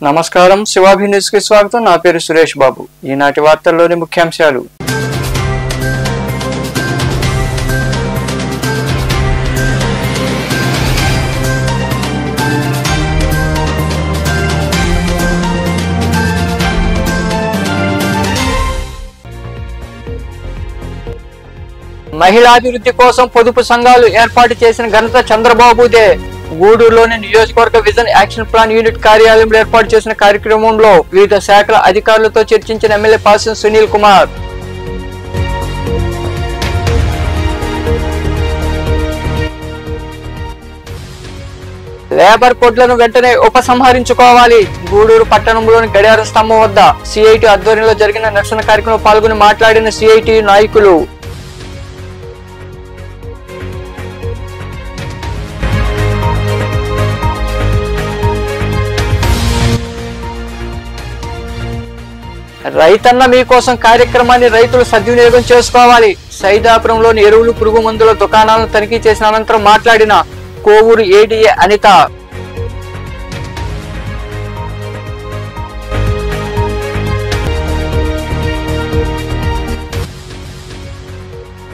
నమస్కారం, శివాభి న్యూస్ కి స్వాగతం. నా పేరు సురేష్ బాబు. ఈనాటి వార్తల్లోని ముఖ్యాంశాలు. మహిళాభివృద్ధి కోసం పొదుపు సంఘాలు ఏర్పాటు చేసిన ఘనత చంద్రబాబుదే. గూడూరులోని నియోజకవర్గ విజన్ యాక్షన్ ప్లాన్ యూనిట్ కార్యాలయంలో ఏర్పాటు చేసిన కార్యక్రమంలో వివిధ శాఖల అధికారులతో చర్చించిన ఎమ్మెల్యే పాసం సునీల్ కుమార్. లేబర్ కోడ్లను వెంటనే ఉపసంహరించుకోవాలి. గూడూరు పట్టణంలోని గడియార స్తంభం వద్ద సిఐటి ఆధ్వర్యంలో జరిగిన నిరసన కార్యక్రమంలో పాల్గొని మాట్లాడిన సిఐటి నాయకులు. రైతన్న మీకోసం కార్యక్రమాన్ని రైతులు సద్వినియోగం చేసుకోవాలి. సైదాపురంలోని ఎరువులు, పురుగు మందుల దుకాణాలను తనిఖీ చేసిన అనంతరం మాట్లాడిన కోవూరు ఏడీఏ అనిత.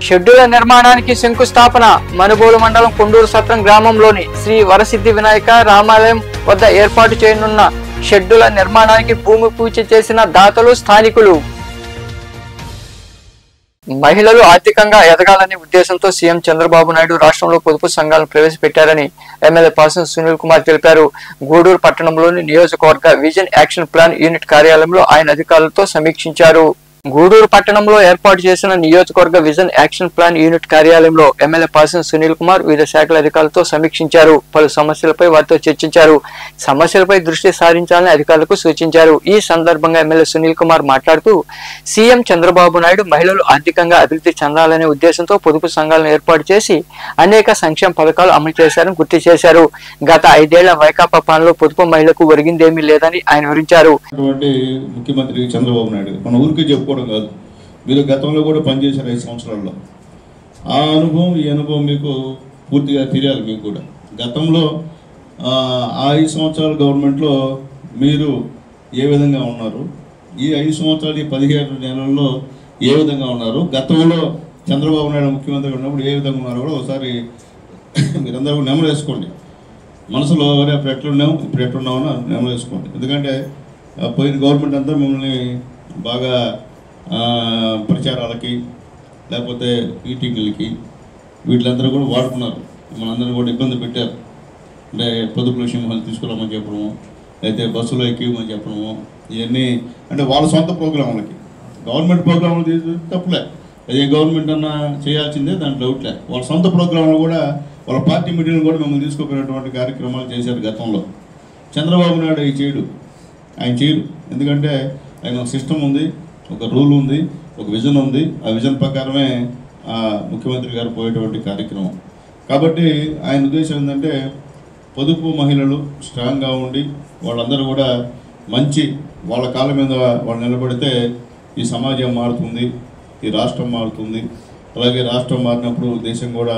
షెడ్యూల నిర్మాణానికి శంకుస్థాపన. మనుబోలు మండలం కొండూరు సత్రం గ్రామంలోని శ్రీ వరసిద్ధి వినాయక రామాలయం వద్ద ఏర్పాటు చేయనున్న షెడ్యూల నిర్మాణానికి భూమి పూజ చేసిన దాతలు, స్థానికులు. మహిళలు ఆర్థికంగా ఎదగాలనే ఉద్దేశంతో సీఎం చంద్రబాబు నాయుడు రాష్ట్రంలో పొదుపు సంఘాలను ప్రవేశపెట్టారని ఎమ్మెల్యే పాసం సునీల్ కుమార్ తెలిపారు. గూడూరు పట్టణంలోని నియోజకవర్గ విజన్ యాక్షన్ ప్లాన్ యూనిట్ కార్యాలయంలో ఆయన అధికారులతో సమీక్షించారు. గూడూరు పట్టణంలో ఏర్పాటు చేసిన నియోజకవర్గ విజన్ యాక్షన్ ప్లాన్ యూనిట్ కార్యాలయంలో ఎమ్మెల్యే పాసం సునీల్ కుమార్ వివిధ శాఖల అధికారులతో సమీక్షించారు. పలు సమస్యలపై వారితో చర్చించారు. సమస్యలపై దృష్టి సారించాలని అధికారులకు సూచించారు. ఈ సందర్భంగా ఎమ్మెల్యే సునీల్ కుమార్ మాట్లాడుతూ సీఎం చంద్రబాబు నాయుడు మహిళలు ఆర్థికంగా అభివృద్ధి చెందాలనే ఉద్దేశంతో పొదుపు సంఘాలను ఏర్పాటు చేసి అనేక సంక్షేమ పథకాలు అమలు చేశారని గుర్తు చేశారు. గత 5 ఏళ్ల వైకాపా పాలనలో పొదుపు మహిళలకు ఒరిగిందేమీ లేదని ఆయన వివరించారు. ముఖ్యమంత్రి చంద్రబాబు నాయుడు మన ఊరికి చెప్పుకోవడం కాదు, మీరు గతంలో కూడా పనిచేశారు 5 సంవత్సరాల్లో. ఆ అనుభవం ఈ అనుభవం మీకు పూర్తిగా తెలియాలి. మీకు కూడా గతంలో ఆ 5 సంవత్సరాల గవర్నమెంట్లో మీరు ఏ విధంగా ఉన్నారు, ఈ 5 సంవత్సరాలు ఈ 17 నెలల్లో ఏ విధంగా ఉన్నారు, గతంలో చంద్రబాబు నాయుడు ముఖ్యమంత్రి ఉన్నప్పుడు ఏ విధంగా ఉన్నారో కూడా ఒకసారి మీరందరూ నెమరు వేసుకోండి. మనసులో అప్పుడు ఎట్లున్నాము ఇప్పుడు ఎట్లున్నామని నెమరు వేసుకోండి. ఎందుకంటే పోయిన గవర్నమెంట్ అంతా మిమ్మల్ని బాగా ప్రచారాలకి లేకపోతే మీటింగులకి వీటిలందరూ కూడా వాడుకున్నారు. మనందరూ కూడా ఇబ్బంది పెట్టారు. అంటే పొదుపుల సింహాలు తీసుకురామని చెప్పడము, అయితే బస్సులో ఎక్కిమని చెప్పడము, ఇవన్నీ అంటే వాళ్ళ సొంత ప్రోగ్రాములకి. గవర్నమెంట్ ప్రోగ్రాములు తీసి తప్పులే, అదే గవర్నమెంట్ అన్నా చేయాల్సిందే, దాంట్లో డౌట్లే. వాళ్ళ సొంత ప్రోగ్రాములు కూడా వాళ్ళ పార్టీ మీటింగ్లు కూడా మిమ్మల్ని తీసుకుపోయినటువంటి కార్యక్రమాలు చేశారు గతంలో. చంద్రబాబు నాయుడు అవి చేయడు, ఆయన చేయరు. ఎందుకంటే ఆయన ఒక సిస్టమ్ ఉంది, ఒక రూల్ ఉంది, ఒక విజన్ ఉంది. ఆ విజన్ ప్రకారమే ముఖ్యమంత్రి గారు పోయేటువంటి కార్యక్రమం. కాబట్టి ఆయన ఉద్దేశం ఏంటంటే పొదుపు మహిళలు స్ట్రాంగ్గా ఉండి వాళ్ళందరూ కూడా మంచి వాళ్ళ కాళ్ళ మీద వాళ్ళు నిలబడితే ఈ సమాజం మారుతుంది, ఈ రాష్ట్రం మారుతుంది. అలాగే రాష్ట్రం మారినప్పుడు దేశం కూడా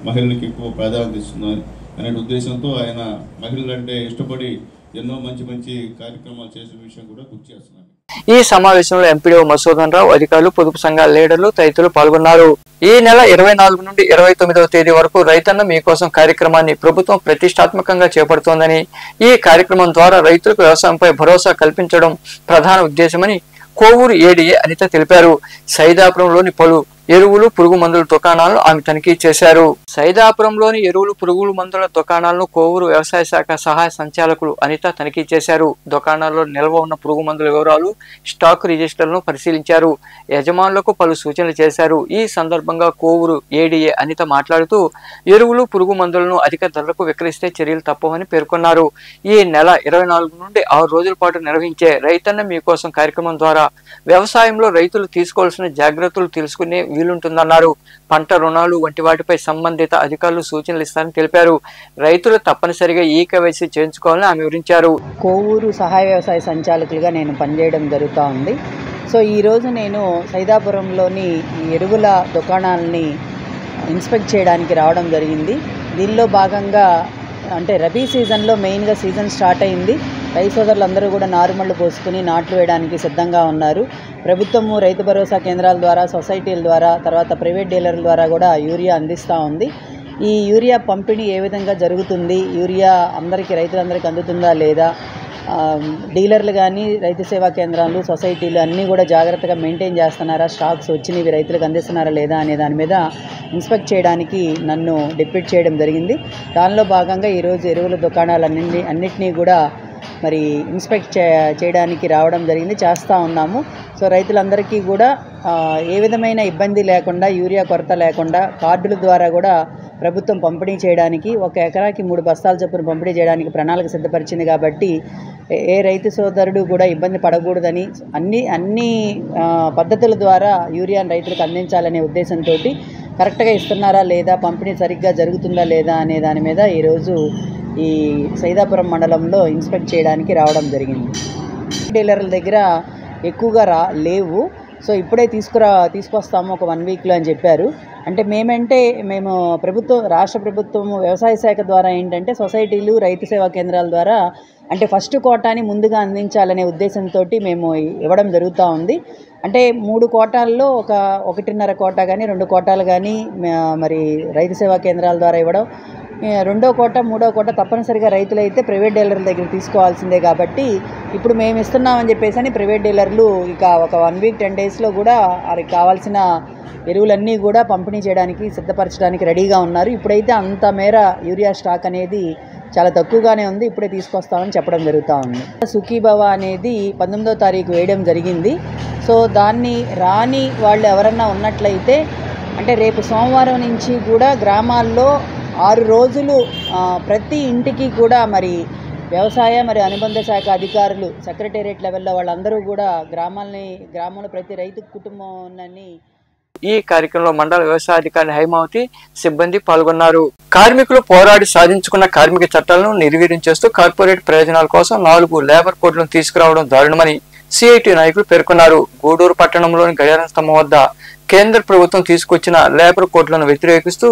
మహిళలకు ఎక్కువ ప్రాధాన్యత ఇస్తుంది అనే ఉద్దేశంతో ఆయన మహిళలంటే ఇష్టపడి ఎన్నో మంచి మంచి కార్యక్రమాలు చేసిన విషయం కూడా గుర్తు చేస్తున్నారు. ఈ సమావేశంలో ఎంపీడీఓ మసూదన్ రావు, అధికారులు, పొదుపు సంఘాల లీడర్లు తదితరులు పాల్గొన్నారు. ఈ నెల 24 నుండి 29వ తేదీ వరకు రైతన్న మీకోసం కార్యక్రమాన్ని ప్రభుత్వం ప్రతిష్టాత్మకంగా చేపడుతోందని, ఈ కార్యక్రమం ద్వారా రైతులకు వ్యవసాయంపై భరోసా కల్పించడం ప్రధాన ఉద్దేశమని కోవూరు ఏడీఏ అనిత తెలిపారు. సైదాపురంలోని పలు ఎరువులు, పురుగు మందుల దుకాణాలను ఆమె తనిఖీ చేశారు. సైదాపురంలోని ఎరువులు, పురుగు మందుల దుకాణాలను కోవూరు వ్యవసాయ శాఖ సహాయ సంచాలకులు అనిత తనిఖీ చేశారు. దుకాణాల్లో నిల్వ ఉన్న పురుగు మందుల వివరాలు, స్టాక్ రిజిస్టర్లను పరిశీలించారు. యజమానులకు పలు సూచనలు చేశారు. ఈ సందర్భంగా కోవూరు ఏడీఏ అనిత మాట్లాడుతూ ఎరువులు, పురుగు మందులను అధిక ధరలకు విక్రయిస్తే చర్యలు తప్పవని పేర్కొన్నారు. ఈ నెల 24 నుండి 6 రోజుల పాటు నిర్వహించే రైతన్న మీకోసం కార్యక్రమం ద్వారా వ్యవసాయంలో రైతులు తీసుకోవాల్సిన జాగ్రత్తలు తెలుసుకునే వీలుంటుందన్నారు. పంట రుణాలు వంటి వాటిపై సంబంధిత అధికారులు సూచనలు ఇస్తారని తెలిపారు. రైతులు తప్పనిసరిగా ఈ కేవైసీ చేయించుకోవాలని ఆమె వివరించారు. కోవూరు సహాయ వ్యవసాయ సంచాలకులుగా నేను పనిచేయడం జరుగుతూ ఉంది. సో ఈరోజు నేను సైదాపురంలోని ఎరువుల దుకాణాలని ఇన్స్పెక్ట్ చేయడానికి రావడం జరిగింది. దీనిలో భాగంగా అంటే రబీ సీజన్లో మెయిన్గా సీజన్ స్టార్ట్ అయింది. రైతు సోదరులందరూ కూడా నారుమళ్ళు పోసుకుని నాట్లు వేయడానికి సిద్ధంగా ఉన్నారు. ప్రభుత్వము రైతు భరోసా కేంద్రాల ద్వారా, సొసైటీల ద్వారా, తర్వాత ప్రైవేట్ డీలర్ల ద్వారా కూడా యూరియా అందిస్తూ ఉంది. ఈ యూరియా పంపిణీ ఏ విధంగా జరుగుతుంది, యూరియా రైతులందరికీ అందుతుందా లేదా, డీలర్లు కానీ, రైతు సేవా కేంద్రాలు, సొసైటీలు అన్నీ కూడా జాగ్రత్తగా మెయింటైన్ చేస్తున్నారా, స్టాక్స్ వచ్చినవి రైతులకు అందిస్తున్నారా లేదా అనే దాని మీద ఇన్స్పెక్ట్ చేయడానికి నన్ను డిప్యూట్ చేయడం జరిగింది. దానిలో భాగంగా ఈరోజు ఎరువుల దుకాణాలన్నింటినీ కూడా మరి ఇన్స్పెక్ట్ చేయడానికి రావడం జరిగింది, చేస్తూ ఉన్నాము. సో రైతులందరికీ కూడా ఏ విధమైన ఇబ్బంది లేకుండా, యూరియా కొరత లేకుండా కార్డుల ద్వారా కూడా ప్రభుత్వం పంపిణీ చేయడానికి, ఒక ఎకరాకి 3 బస్తాల చొప్పున పంపిణీ చేయడానికి ప్రణాళిక సిద్ధపరిచింది. కాబట్టి ఏ రైతు సోదరుడు కూడా ఇబ్బంది పడకూడదని అన్ని పద్ధతుల ద్వారా యూరియాను రైతులకు అందించాలనే ఉద్దేశంతో కరెక్ట్గా ఇస్తున్నారా లేదా, పంపిణీ సరిగ్గా జరుగుతుందా లేదా అనే దాని మీద ఈరోజు ఈ సైదాపురం మండలంలో ఇన్స్పెక్ట్ చేయడానికి రావడం జరిగింది. డీలర్ల దగ్గర ఎక్కువగా లేవు. సో ఇప్పుడే తీసుకొస్తాము ఒక 1 వీక్లో అని చెప్పారు. అంటే మేము రాష్ట్ర ప్రభుత్వము వ్యవసాయ శాఖ ద్వారా ఏంటంటే సొసైటీలు, రైతు సేవా కేంద్రాల ద్వారా అంటే ఫస్ట్ కోటాని ముందుగా అందించాలనే ఉద్దేశంతో మేము ఇవ్వడం జరుగుతూ ఉంది. అంటే 3 కోటాల్లో 1.5 కోటా కానీ 2 కోటాలు కానీ మరి రైతు సేవా కేంద్రాల ద్వారా ఇవ్వడం, 2వ కోట 3వ కోట తప్పనిసరిగా రైతులైతే ప్రైవేట్ డీలర్ల దగ్గర తీసుకోవాల్సిందే. కాబట్టి ఇప్పుడు మేము ఇస్తున్నామని చెప్పేసి ప్రైవేట్ డీలర్లు ఇక ఒక 1 వీక్ 10 డేస్లో కూడా వారికి కావాల్సిన ఎరువులన్నీ కూడా పంపిణీ చేయడానికి సిద్ధపరచడానికి రెడీగా ఉన్నారు. ఇప్పుడైతే అంత మేర యూరియా స్టాక్ అనేది చాలా తక్కువగానే ఉంది, ఇప్పుడే తీసుకొస్తామని చెప్పడం జరుగుతూ ఉంది. సుఖీభవ అనేది 19వ తారీఖు వేయడం జరిగింది. సో దాన్ని రాని వాళ్ళు ఎవరన్నా ఉన్నట్లయితే అంటే రేపు సోమవారం నుంచి కూడా గ్రామాల్లో 6 రోజులు ప్రతి ఇంటికి కూడా మరి వ్యవసాయ అనుబంధ శాఖ అధికారులు, సెక్రటేరియట్ లెవెల్లో వాళ్ళందరూ కూడా గ్రామంలో ప్రతి రైతు కుటుంబాన్ని ఈ కార్యక్రమంలో మండల వ్యవసాయాధికారి హైమావతి, సిబ్బంది పాల్గొన్నారు. కార్మికులు పోరాడి సాధించుకున్న కార్మిక చట్టాలను నిర్వీర్యం చేస్తూ కార్పొరేట్ ప్రయోజనాల కోసం 4 లేబర్ కోడ్లను తీసుకురావడం దారుణమని సిఐటి నాయకులు పేర్కొన్నారు. గూడూరు పట్టణంలోని గడియారం స్తంభం వద్ద కేంద్ర ప్రభుత్వం తీసుకొచ్చిన లేబర్ కోడ్లను వ్యతిరేకిస్తూ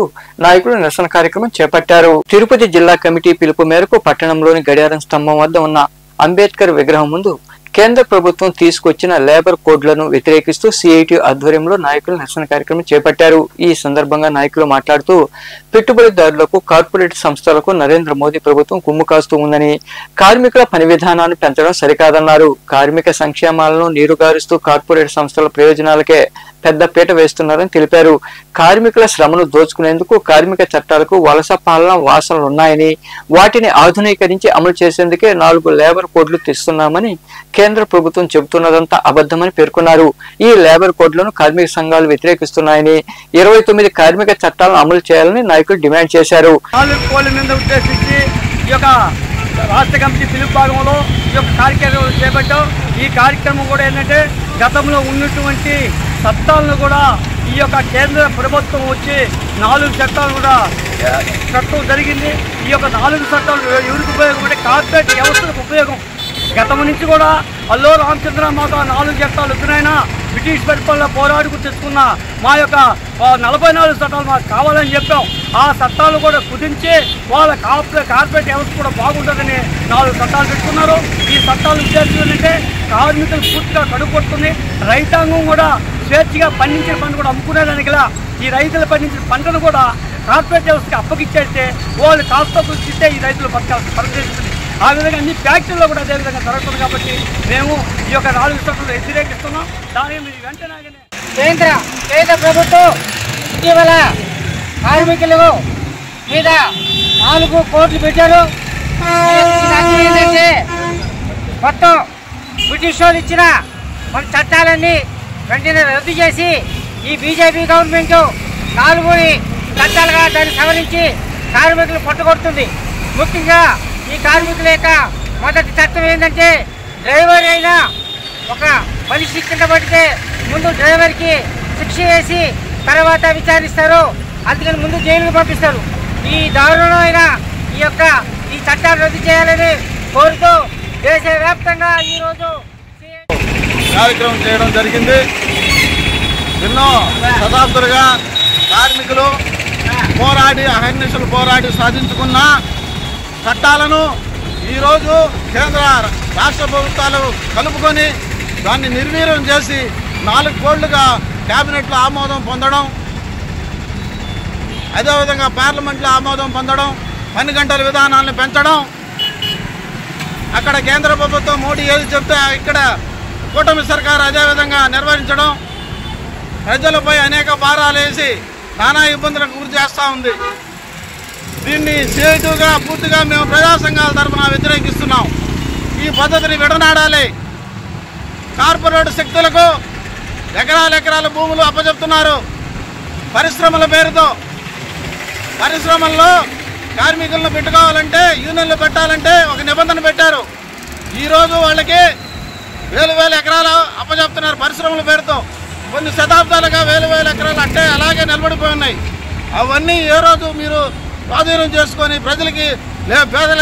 నాయకులు నిరసన కార్యక్రమం చేపట్టారు. తిరుపతి జిల్లా కమిటీ పిలుపు మేరకు పట్టణంలోని గడియారం స్తంభం వద్ద ఉన్న అంబేద్కర్ విగ్రహం ముందు కేంద్ర ప్రభుత్వం తీసుకొచ్చిన లేబర్ కోడ్లను వ్యతిరేకిస్తూ సిఐటి ఆధ్వర్యంలో నాయకులు నిరసన కార్యక్రమం చేపట్టారు. ఈ సందర్భంగా నాయకులు మాట్లాడుతూ పెట్టుబడిదారులకు, కార్పొరేట్ సంస్థలకు నరేంద్ర మోదీ ప్రభుత్వం కుమ్ము కాస్తూ ఉందని, కార్మికుల పని విధానాన్ని పెంచడం సరికాదన్నారు. కార్మిక సంక్షేమాలను నీరుగారుస్తూ కార్పొరేట్ సంస్థల ప్రయోజనాలకే పెద్ద పీట వేస్తున్నారని తెలిపారు. కార్మికుల శ్రమను దోచుకునేందుకు కార్మిక చట్టాలకు వలస పాలన వాసనలున్నాయని, వాటిని ఆధునీకరించి అమలు చేసేందుకే 4 లేబర్ కోడ్లు తెస్తున్నామని కేంద్ర ప్రభుత్వం చెబుతున్నదంతా అబద్ధమని పేర్కొన్నారు. ఈ లేబర్ కోడ్లను కార్మిక సంఘాలు వ్యతిరేకిస్తున్నాయని, 29 కార్మిక చట్టాలను అమలు చేయాలని నాయకులు డిమాండ్ చేశారు. రాష్ట్ర కమిటీ పిలుపు భాగంలో ఈ యొక్క కార్యక్రమం చేపట్టాం. ఈ కార్యక్రమం కూడా ఏంటంటే గతంలో ఉన్నటువంటి చట్టాలను కూడా ఈ యొక్క కేంద్ర ప్రభుత్వం వచ్చి 4 చట్టాలు కూడా చట్టం జరిగింది. ఈ యొక్క 4 చట్టాలు ఎవరికి ఉపయోగం అంటే కార్పొరేట్ వ్యవస్థలకు ఉపయోగం. గతం నుంచి కూడా అల్లో రామచంద్ర మాత 4 చట్టాలు ఎదురైనా బ్రిటిష్ పరిపాలన పోరాడుకు తెచ్చుకున్న మా యొక్క 44 చట్టాలు మాకు కావాలని చెప్పాం. ఆ చట్టాలు కూడా కుదించి వాళ్ళ కార్పొరేట్ వ్యవస్థ కూడా బాగుంటుందని 4 చట్టాలు పెట్టుకున్నారు. ఈ చట్టాలు ఉద్దేశం ఏంటంటే కార్మికులు పూర్తిగా కడుక్కొడుతుంది. రైతాంగం కూడా స్వేచ్ఛగా పండించిన పంట కూడా అమ్ముకునేదానికి ఈ రైతులు పండించిన పంటను కూడా కార్పొరేట్ వ్యవస్థకి అప్పగిచ్చేస్తే వాళ్ళు కాస్త ఇస్తే ఈ రైతులు పరిశీలిస్తుంది. ఆ విధంగా అన్ని ఫ్యాక్టరీలో కూడా అదేవిధంగా జరుగుతుంది. కాబట్టి మేము ఈ యొక్క 4 చట్టాలు వ్యతిరేకిస్తున్నాం. దాని వెంటనే కేంద్ర ప్రభుత్వం ఇటీవల కార్మికుల మీద 4 కోట్లు పెట్టారు. ఏంటంటే మొత్తం బ్రిటిష్ వాళ్ళు ఇచ్చిన మన చట్టాలన్నీ వెంటనే రద్దు చేసి ఈ బీజేపీ గవర్నమెంట్ 4 చట్టాలుగా దాన్ని సవరించి కార్మికులు పట్టుకొడుతుంది. ముఖ్యంగా ఈ కార్మికుల యొక్క మొదటి చట్టం ఏంటంటే డ్రైవర్ అయినా ఒక మనిషి కింద పడితే ముందు డ్రైవర్కి శిక్ష వేసి తర్వాత విచారిస్తారు, అందుకని ముందు జైలుకు పంపిస్తారు. ఈ దారుణమైన ఈ చట్టాలు రద్దు చేయాలని కోరుతూ దేశవ్యాప్తంగా ఈరోజు కార్యక్రమం చేయడం జరిగింది. ఎన్నో శతాబ్దాలుగా కార్మికులు పోరాడి అహర్నిశలు పోరాడి సాధించుకున్న చట్టాలను ఈరోజు కేంద్ర రాష్ట్ర ప్రభుత్వాలు కలుపుకొని దాన్ని నిర్వీర్యం చేసి 4 కోట్లుగా క్యాబినెట్లో ఆమోదం పొందడం, అదేవిధంగా పార్లమెంట్లో ఆమోదం పొందడం, 12 గంటల విధానాలను పెంచడం, అక్కడ కేంద్ర ప్రభుత్వం మోడీ ఏది చెప్తే ఇక్కడ కూటమి సర్కారు అదేవిధంగా నిర్వహించడం, ప్రజలపై అనేక భారాలు వేసి నానా ఇబ్బందులకు గురి చేస్తూ ఉంది. దీన్ని సిఐటిగా పూర్తిగా మేము ప్రజా సంఘాల తరఫున వ్యతిరేకిస్తున్నాం. ఈ పద్ధతిని విడనాడాలి. కార్పొరేట్ శక్తులకు ఎకరాల భూములు అప్పచెప్తున్నారు పరిశ్రమల పేరుతో. పరిశ్రమల్లో కార్మికులను పెట్టుకోవాలంటే, యూనియన్లు పెట్టాలంటే ఒక నిబంధన పెట్టారు. ఈరోజు వాళ్ళకి వేల ఎకరాలు అప్పచెప్తున్నారు పరిశ్రమల పేరుతో. కొన్ని శతాబ్దాలుగా వేల ఎకరాలు అంటే అలాగే నిలబడిపోయి ఉన్నాయి. అవన్నీ ఏ రోజు మీరు స్వాధీనం చేసుకొని ప్రజలకి పేదల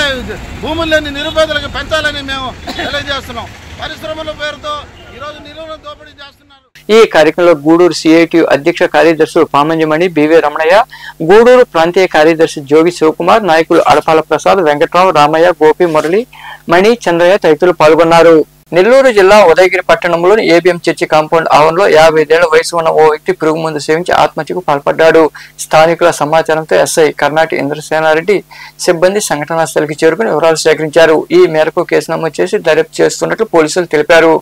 భూములు లేని నిరుపేదలకు పెంచాలని మేము తెలియజేస్తున్నాం. పరిశ్రమల పేరుతో ఈరోజు నిలువున దోపిడీ చేస్తున్నారు. ఈ కార్యక్రమంలో గూడూరు సిఐటి అధ్యక్ష కార్యదర్శులు పామంజమణి, బివి రమణయ్య, గూడూరు ప్రాంతీయ కార్యదర్శి జోగి శివకుమార్, నాయకులు అడపాల ప్రసాద్, వెంకట్రావు, రామయ్య, గోపి, మురళి, మణి, చంద్రయ్య తదితరులు పాల్గొన్నారు. నెల్లూరు జిల్లా ఉదయగిరి పట్టణంలోని ఏబిఎం చర్చి కాంపౌండ్ ఆవరణలో 55 ఏళ్ల వయసు ఉన్న ఓ వ్యక్తి పురుగు మందు సేవించి ఆత్మహత్యకు పాల్పడ్డాడు. స్థానికుల సమాచారంతో ఎస్ఐ కర్ణాటి ఇంద్రసేనారెడ్డి సిబ్బంది సంఘటనా స్థలికి చేరుకుని వివరాలు సేకరించారు. ఈ మేరకు కేసు నమోదు చేసి దర్యాప్తు చేస్తున్నట్లు పోలీసులు తెలిపారు.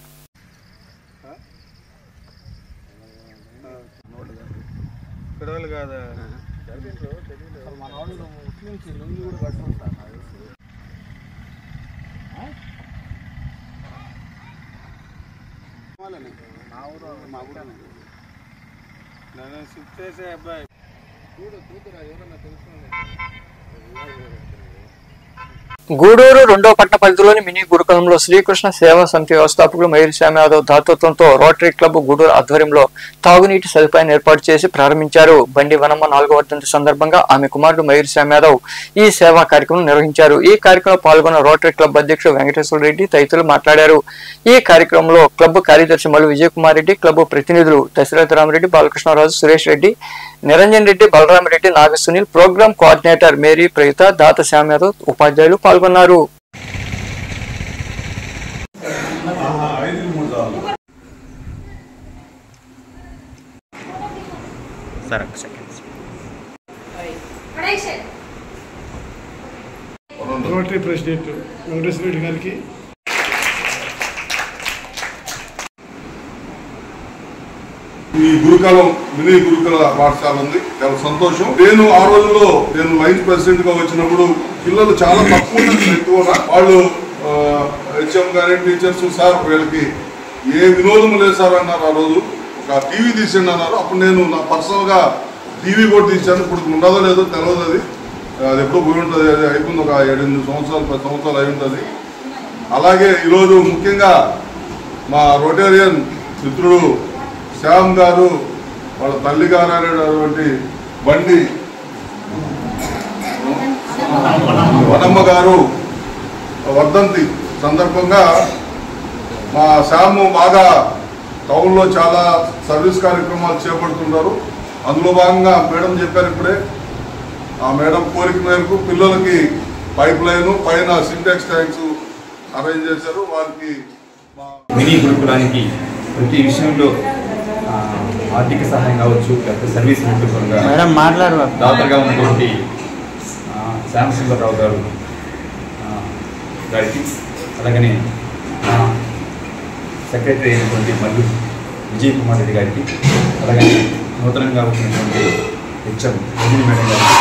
నన్ను షిఫ్ట్ చేసే అబ్బాయి గూడూరు 2వ పట్టణ పరిధిలోని మినీ గురుకులంలో శ్రీకృష్ణ సేవా సమితి వ్యవస్థాపకులు మయూర్ శ్యామ్ యాదవ్ దాతృత్వంతో రోటరీ క్లబ్ గూడూరు ఆధ్వర్యంలో తాగునీటి సదుపాయాన్ని ఏర్పాటు చేసి ప్రారంభించారు. బండి వనమ్మ 4వ వర్ధంతి సందర్భంగా ఆమె కుమారుడు మయూర్ శ్యామ్ యాదవ్ ఈ సేవా కార్యక్రమం నిర్వహించారు. ఈ కార్యక్రమంలో పాల్గొన్న రోటరీ క్లబ్ అధ్యక్షుడు వెంకటేశ్వర రెడ్డి తదితరులు మాట్లాడారు. ఈ కార్యక్రమంలో క్లబ్ కార్యదర్శి మల్లు విజయ్ కుమార్ రెడ్డి, క్లబ్ ప్రతినిధులు దశరథరామరెడ్డి, బాలకృష్ణరాజు, సురేష్ రెడ్డి, నిరంజన్ రెడ్డి, బలరామరెడ్డి, నాగ సునీల్, ప్రోగ్రామ్ కోఆర్డినేటర్ మేరీ ప్రయుత, దాత శ్యామ్ యాదవ్ ఉపాధ్యాయులు పాల్గొన్నారు. రోటరీ ప్రెసిడెంట్ వెంకటేశ్వర రెడ్డి గారికి, ఈ గురుకులం మినీ గురుకుల పాఠశాల ఉంది, చాలా సంతోషం. నేను ఆ రోజుల్లో వైస్ ప్రెసిడెంట్ గా వచ్చినప్పుడు పిల్లలు చాలా తక్కువ వాళ్ళు హెచ్ఎం గారి టీచర్స్ సార్ వీళ్ళకి ఏ వినోదం లేదు సార్ అన్నారు. ఆ రోజు ఒక టీవీ తీసిండి అన్నారు. అప్పుడు నేను నా పర్సనల్ గా టీవీ కూడా తీశాను. ఇప్పుడు ఉండదో లేదో తెలియదు, అది ఎప్పుడో పోయి ఉంటుంది. అది అయిపోయింది, ఒక 7-8 సంవత్సరాలు 10 సంవత్సరాలు అయి ఉంటుంది. అలాగే ఈరోజు ముఖ్యంగా మా రోటేరియన్ మిత్రుడు శ్యామ్ గారు వాళ్ళ తల్లి గారు అనేటువంటి బండి వనమ్మ గారు వర్ధంతి సందర్భంగా మా శ్యాము బాగా టౌన్లో చాలా సర్వీస్ కార్యక్రమాలు చేపడుతుంటారు. అందులో భాగంగా మేడం చెప్పారు ఇప్పుడే, ఆ మేడం కోరిక మేరకు పిల్లలకి పైప్ లైన్ పైన సింటెక్స్ ట్యాంక్స్ అరేంజ్ చేశారు. వారికి మినీ గురుకులానికి ప్రతి విషయంలో ఆర్థిక సహాయం కావచ్చు, లేకపోతే సర్వీస్ దాతగా ఉన్నటువంటి శ్యామసుందరరావు గారికి, అలాగనే సెక్రటరీ అయినటువంటి మల్లు విజయ్ కుమార్ రెడ్డి గారికి, అలాగే నూతనంగా వచ్చినటువంటి హెచ్ఎం రజనీ మేడం గారికి,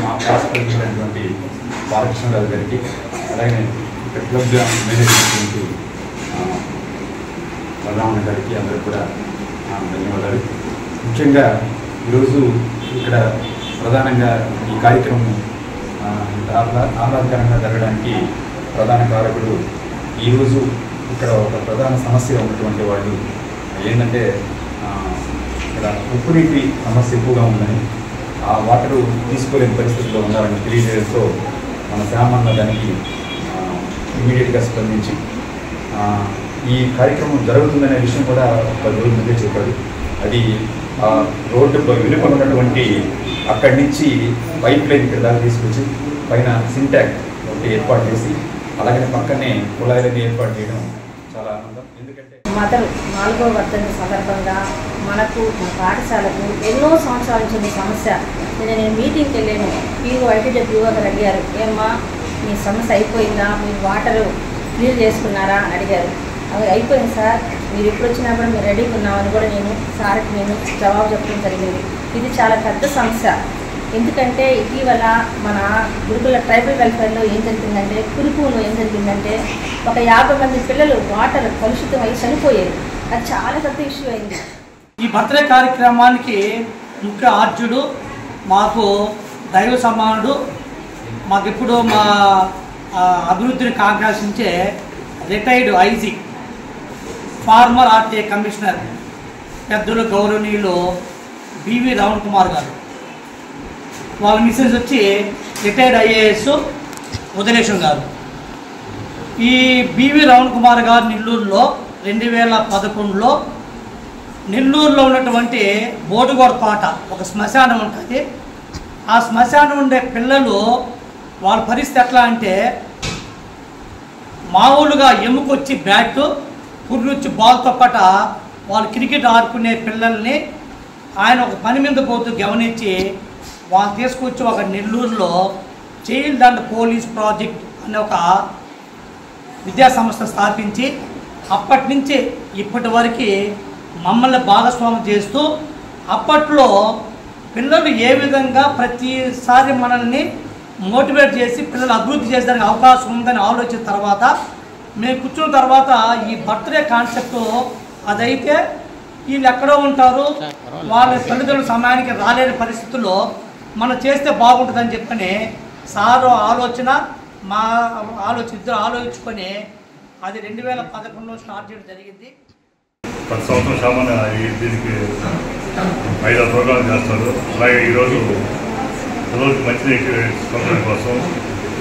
మా పాసినటువంటి బాలకృష్ణరాజు గారికి, అలాగే ఇక్కడ క్లబ్ మేనేజ్మెంట్ బలరామణ గారికి అందరూ కూడా ధన్యవాదాలు. ముఖ్యంగా ఈరోజు ఇక్కడ ప్రధానంగా ఈ కార్యక్రమం ఆహ్లాదకరంగా జరగడానికి ప్రధాన కారకుడు ఈరోజు ఇక్కడ ఒక ప్రధాన సమస్య ఉన్నటువంటి వాళ్ళు ఏంటంటే ఇక్కడ ఉప్పు నీటి సమస్య ఎక్కువగా ఉందని, ఆ వాటరు తీసుకోలేని పరిస్థితిలో ఉన్నారని తెలియజేయడంతో మన శ్యామన్న దానికి ఇమీడియట్గా స్పందించి ఈ కార్యక్రమం జరుగుతుందనే విషయం కూడా 10 రోజుల ముందే చెప్పాడు. అది రోడ్డు వెనుక ఉన్నటువంటి అక్కడి నుంచి పైప్ లైన్ ఇక్కడ దాకా తీసుకొచ్చి పైన సింటాక్ ఏర్పాటు చేసి అలాగే పక్కనే కుళాయిలని ఏర్పాటు చేయడం చాలా ఆనందం. ఎందుకంటే మదర్ 4వ వర్ధంతి సందర్భంగా మనకు మా పాఠశాలకు ఎన్నో సంవత్సరాల నుంచి ఉంది సమస్య. నేను మీటింగ్కి వెళ్ళాను. పీఓ ఐటీడబ్ల్యూ గారు అడిగారు, ఏమ్మా మీ సమస్య అయిపోయిందా, మీరు వాటరు క్లియర్ చేసుకున్నారా అని అడిగారు. అవి అయిపోయింది సార్, మీరు ఎప్పుడు వచ్చినా కూడా మీరు రెడీగా ఉన్నామని కూడా నేను సార్కి నేను జవాబు చెప్పడం జరిగింది. ఇది చాలా పెద్ద సమస్య. ఎందుకంటే ఇటీవల మన గురుకుల ట్రైబల్ వెల్ఫేర్లో ఏం జరిగిందంటే, కురుకులో ఏం జరిగిందంటే ఒక 50 మంది పిల్లలు వాటర్ కలుషితమై చనిపోయారు. అది చాలా పెద్ద ఇష్యూ అయింది. ఈ బర్త్డే కార్యక్రమానికి ముఖ్య ఆర్జుడు మాకు దైవ సమానుడు, మాకెప్పుడు మా అభివృద్ధిని కాంక్షించే retired IG former RTA commissioner పెద్దలు గౌరవనీయులు బివి రావణ్ కుమార్ గారు. వాళ్ళ మిసెస్ వచ్చి రిటైర్డ్ ఐఏఎస్ ఉదయలేశం గారు. ఈ బివి రావణ్ కుమార్ గారు నెల్లూరులో 2011లో నెల్లూరులో ఉన్నటువంటి బోటుగోడపాట ఒక శ్మశానం ఉంటుంది. ఆ శ్మశానం ఉండే పిల్లలు వాళ్ళ పరిస్థితి ఎట్లా అంటే, మామూలుగా ఎముకొచ్చి బ్యాట్, పుర్రొచ్చి బాల్తో పాట వాళ్ళు క్రికెట్ ఆడుకునే పిల్లల్ని ఆయన ఒక పని మీద పోతూ గమనించి వాళ్ళు తీసుకొచ్చి ఒక నెల్లూరులో చైల్డ్ అండ్ పోలీస్ ప్రాజెక్ట్ అనే ఒక విద్యా సంస్థ స్థాపించి అప్పటి నుంచి ఇప్పటి వరకు మమ్మల్ని భాగస్వామ్యం చేస్తూ, అప్పట్లో పిల్లలు ఏ విధంగా ప్రతిసారి మనల్ని మోటివేట్ చేసి పిల్లలు అభివృద్ధి చేసేదానికి అవకాశం ఉందని ఆలోచించిన తర్వాత మేము కూర్చున్న తర్వాత ఈ బర్త్డే కాన్సెప్ట్ అదైతే వీళ్ళు ఎక్కడో ఉంటారు, వాళ్ళ తల్లిదండ్రుల సమయానికి రాలేని పరిస్థితుల్లో మనం చేస్తే బాగుంటుందని చెప్పని సారు ఆలోచన, మా ఇద్దరు ఆలోచించుకొని అది 2011లో స్టార్ట్ చేయడం జరిగింది. ప్రతి సంవత్సరం సామాన్య దీనికి 5 ప్రోగ్రాం చేస్తారు. అలాగే ఈరోజు మంచినీటి సౌకర్యం కోసం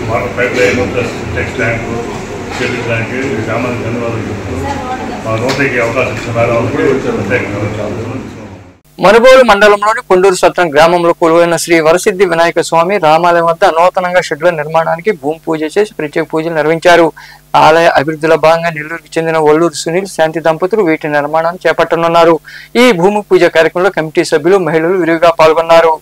వాటర్ పైప్ లైన్ ప్లస్ టెక్స్ట్ ట్యాంకు చేపించడానికి సామాన్య ధన్యవాదాలు చెప్తూ మా నోటికి అవకాశం ఇచ్చిన మేధావులకు మనుబోలు మండలంలోని కొండూరు సత్రం గ్రామంలో కొలువైన శ్రీ వరసిద్ధి వినాయక స్వామి రామాలయం వద్ద నూతనంగా షెడ్ల నిర్మాణానికి భూమి పూజ చేసి ప్రత్యేక పూజలు నిర్వహించారు. ఆలయ అభివృద్ధిలో భాగంగా నెల్లూరుకు చెందిన ఒల్లూరు సునీల్ శాంతి దంపతులు వీటి నిర్మాణాన్ని చేపట్టనున్నారు. ఈ భూమి పూజ కార్యక్రమంలో కమిటీ సభ్యులు, మహిళలు విరివిగా పాల్గొన్నారు.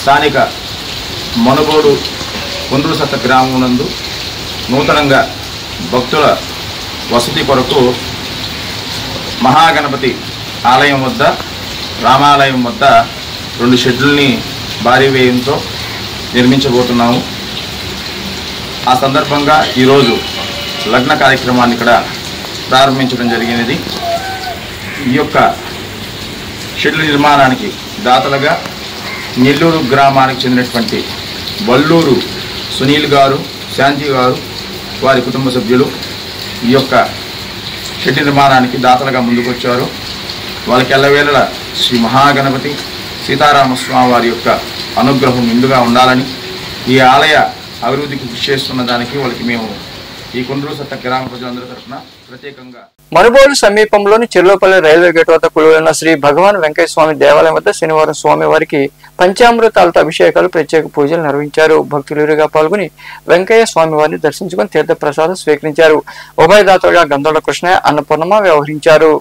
స్థానిక మనుబోడు కొండూరు సత్త గ్రామం నందు నూతనంగా భక్తుల వసతి కొరకు మహాగణపతి ఆలయం వద్ద, రామాలయం వద్ద 2 షెడ్లని భారీ వ్యయంతో నిర్మించబోతున్నాము. ఆ సందర్భంగా ఈరోజు లగ్న కార్యక్రమాన్ని ఇక్కడ ప్రారంభించడం జరిగినది. ఈ యొక్క షెడ్ల నిర్మాణానికి దాతలుగా నెల్లూరు గ్రామానికి చెందినటువంటి వల్లూరు సునీల్ గారు, శాంతి గారు, వారి కుటుంబ సభ్యులు ఈ యొక్క షెడ్ నిర్మాణానికి దాతలుగా ముందుకొచ్చారు. వాళ్ళకి ఎల్లవేళ శ్రీ మహాగణపతి సీతారామస్వామి వారి యొక్క అనుగ్రహం ముందుగా ఉండాలని, ఈ ఆలయ అభివృద్ధికి కృషి చేస్తున్న దానికి వాళ్ళకి మేము ఈ కొండూరు సత్త గ్రామ ప్రజలందరి తరఫున ప్రత్యేకంగా. మనుబోలు సమీపంలోని చెర్లోపల్లి రైల్వే గేట్ వద్ద కొలువైన శ్రీ భగవాన్ వెంకయ్య స్వామి దేవాలయం వద్ద శనివారం స్వామివారికి పంచామృతాలతో అభిషేకాలు, ప్రత్యేక పూజలు నిర్వహించారు. భక్తులుగా పాల్గొని వెంకయ్య స్వామి వారిని దర్శించుకుని తీర్థ ప్రసాదం స్వీకరించారు. ఉభయదాతలుగా గంధోళ కృష్ణ, అన్నపూర్ణమ వ్యవహరించారు.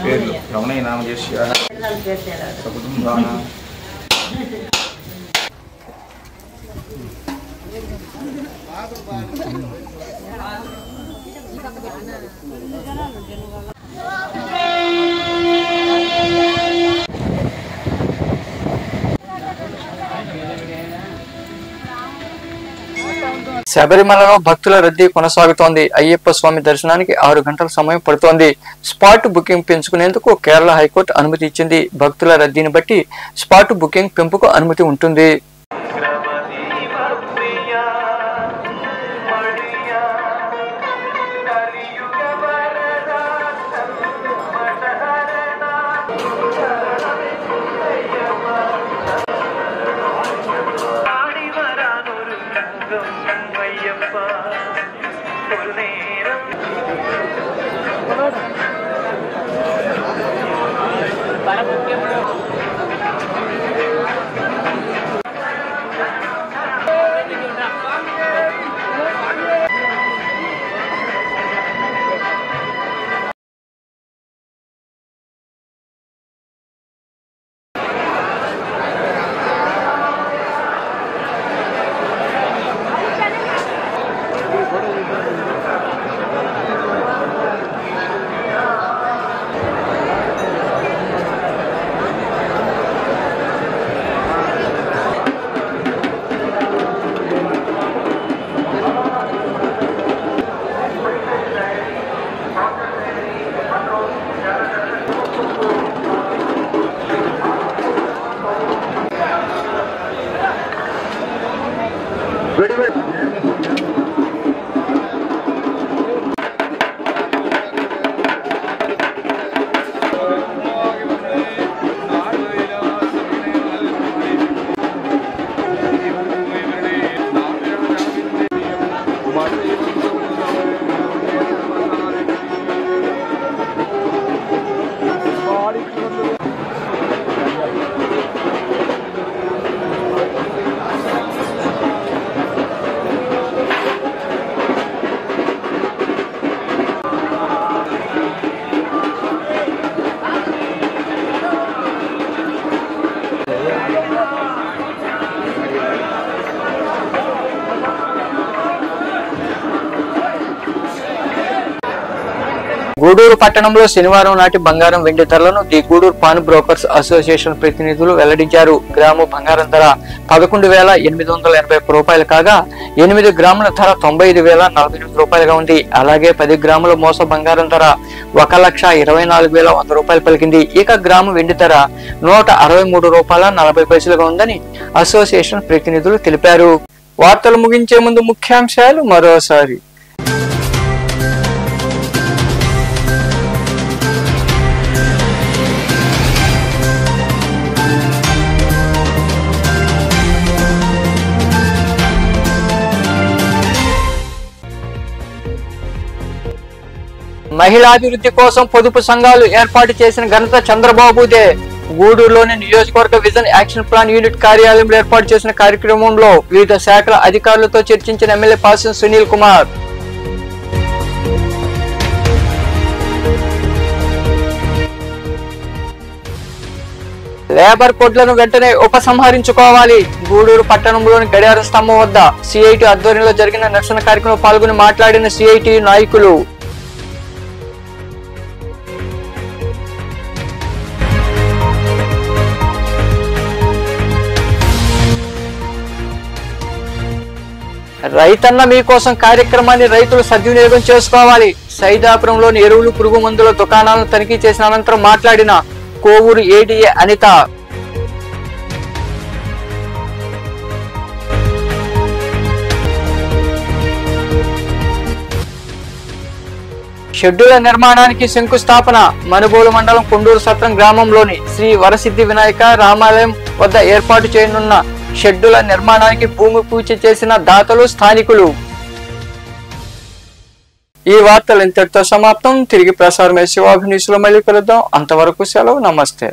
పేర్లు రమణయ్య నామజేష్య సకుటుంబాన శబరిమలలో భక్తుల రద్దీ కొనసాగుతోంది. అయ్యప్ప స్వామి దర్శనానికి 6 గంటల సమయం పడుతోంది. స్పాట్ బుకింగ్ పెంచుకునేందుకు కేరళ హైకోర్టు అనుమతి ఇచ్చింది. భక్తుల రద్దీని బట్టి స్పాట్ బుకింగ్ పెంపుకు అనుమతి ఉంటుంది. గూడూరు పట్టణంలో శనివారం నాటి బంగారం వెండి ధరలను the Gudur pawn brokers association ప్రతినిధులు వెల్లడించారు. గ్రాము బంగారం ధర 11,881 రూపాయలు కాగా 8 గ్రాముల ధర 95,048 రూపాయలుగా ఉంది. అలాగే 10 గ్రాముల మోస బంగారం ధర 1,24,100 రూపాయలు పలికింది. ఇక గ్రాము వెండి ధర 163 రూపాయల 40 పైసలుగా ఉందని అసోసియేషన్ ప్రతినిధులు తెలిపారు. వార్తలు ముగించే ముందు ముఖ్యాంశాలు మరోసారి. మహిళాభివృద్ధి కోసం పొదుపు సంఘాలు ఏర్పాటు చేసిన ఘనత చంద్రబాబుదే. గూడూరులోని నియోజకవర్గ విజన్ యాక్షన్ ప్లాన్ యూనిట్ కార్యాలయంలో ఏర్పాటు చేసిన కార్యక్రమంలో వివిధ శాఖల అధికారులతో చర్చించిన ఎమ్మెల్యే పాసం సునీల్ కుమార్. లేబర్ కోడ్లను వెంటనే ఉపసంహరించుకోవాలి. గూడూరు పట్టణంలోని గడియార స్తంభం వద్ద సిఐటి ఆధ్వర్యంలో జరిగిన నిరసన కార్యక్రమంలో పాల్గొని మాట్లాడిన సిఐటి నాయకులు. రైతన్న మీకోసం కార్యక్రమాన్ని రైతులు సద్వినియోగం చేసుకోవాలి. సైదాపురంలోని ఎరువులు పురుగు మందుల దుకాణాలను తనిఖీ చేసిన అనంతరం మాట్లాడిన కోవూరు ఏడీఏ అనిత. షెడ్యూల నిర్మాణానికి శంకుస్థాపన. మనుబోలు మండలం కొండూరు సత్రం గ్రామంలోని శ్రీ వరసిద్ధి వినాయక రామాలయం వద్ద ఏర్పాటు చేయనున్న షెడ్యూల నిర్మాణానికి భూమి పూజ చేసిన దాతలు స్థానికులు. ఈ వార్తలు ఇంతటితో సమాప్తం. తిరిగి ప్రసారమే శివాభినీసులో మళ్ళీ కలుద్దాం. అంతవరకు సెలవు. నమస్తే.